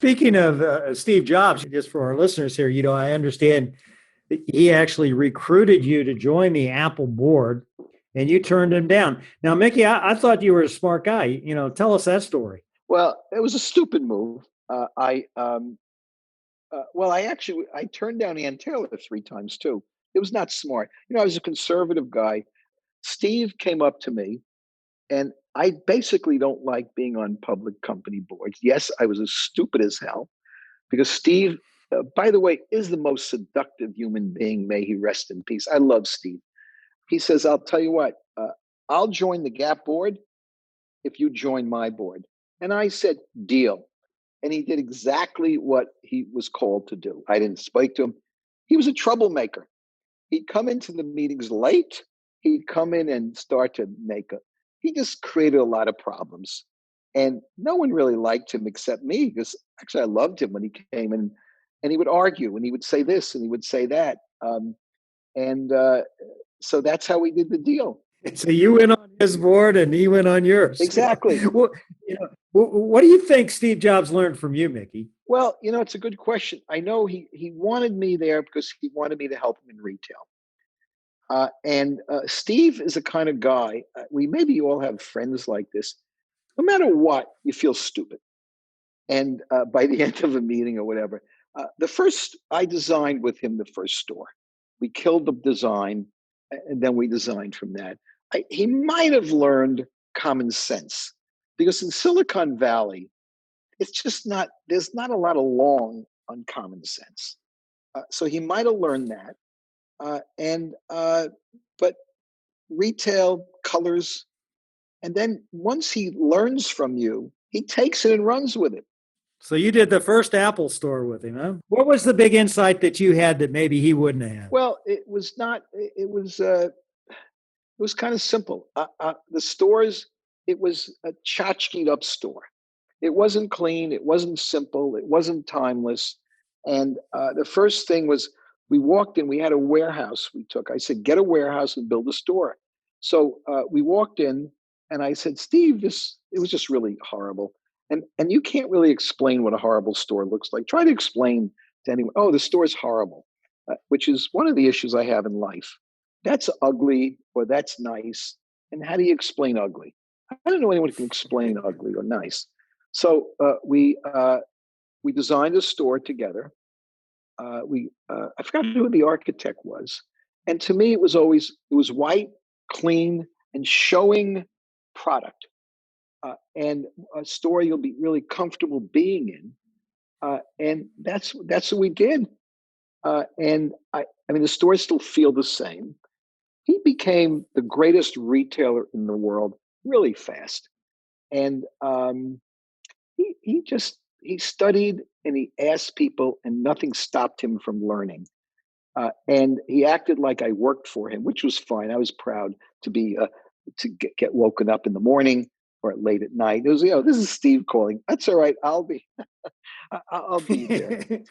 Speaking of Steve Jobs, just for our listeners here, I understand that he actually recruited you to join the Apple board and you turned him down. Now, Mickey, I thought you were a smart guy. Tell us that story. Well, it was a stupid move. I turned down Ann Taylor 3 times too. It was not smart. I was a conservative guy. Steve came up to me, and I basically don't like being on public company boards. Yes, I was as stupid as hell because Steve, by the way, is the most seductive human being. May he rest in peace. I love Steve. He says, "I'll tell you what. I'll join the Gap board if you join my board." And I said, "Deal." And he did exactly what he was called to do. I didn't speak to him. He was a troublemaker. He'd come into the meetings late. He'd come in and start to he just created a lot of problems. And no one really liked him except me because actually I loved him when he came in and he would argue and he would say this and he would say that. And so that's how we did the deal. So you went on his board and he went on yours. Exactly. Well, what do you think Steve Jobs learned from you, Mickey? Well, it's a good question. I know he wanted me there because he wanted me to help him in retail. And Steve is a kind of guy, we maybe all have friends like this. No matter what, you feel stupid. And by the end of a meeting or whatever, I designed with him the first store. We killed the design, and then we designed from that. He might have learned common sense because in Silicon Valley, it's just there's not a lot of long on common sense. So he might have learned that. But retail colors, and then once he learns from you, he takes it and runs with it. So you did the first Apple store with him, huh? What was the big insight that you had that maybe he wouldn't have? Well, it was not. It was kind of simple. The stores, it was a tchotchked up store. It wasn't clean. It wasn't simple. It wasn't timeless. And the first thing was we walked in. We had a warehouse we took. I said, get a warehouse and build a store. So we walked in, and I said, Steve, it was just really horrible. And you can't really explain what a horrible store looks like. Try to explain to anyone, oh, the store's horrible, which is one of the issues I have in life. That's ugly or that's nice. And how do you explain ugly? I don't know anyone who can explain ugly or nice. So we designed a store together. I forgot who the architect was, and to me it was white, clean, and showing product, and a store you'll be really comfortable being in, and that's what we did. And I mean, the stores still feel the same. He became the greatest retailer in the world really fast, and he studied and he asked people, and nothing stopped him from learning. And he acted like I worked for him, which was fine. I was proud to be to get woken up in the morning or late at night. It was, this is Steve calling. That's all right. I'll be there.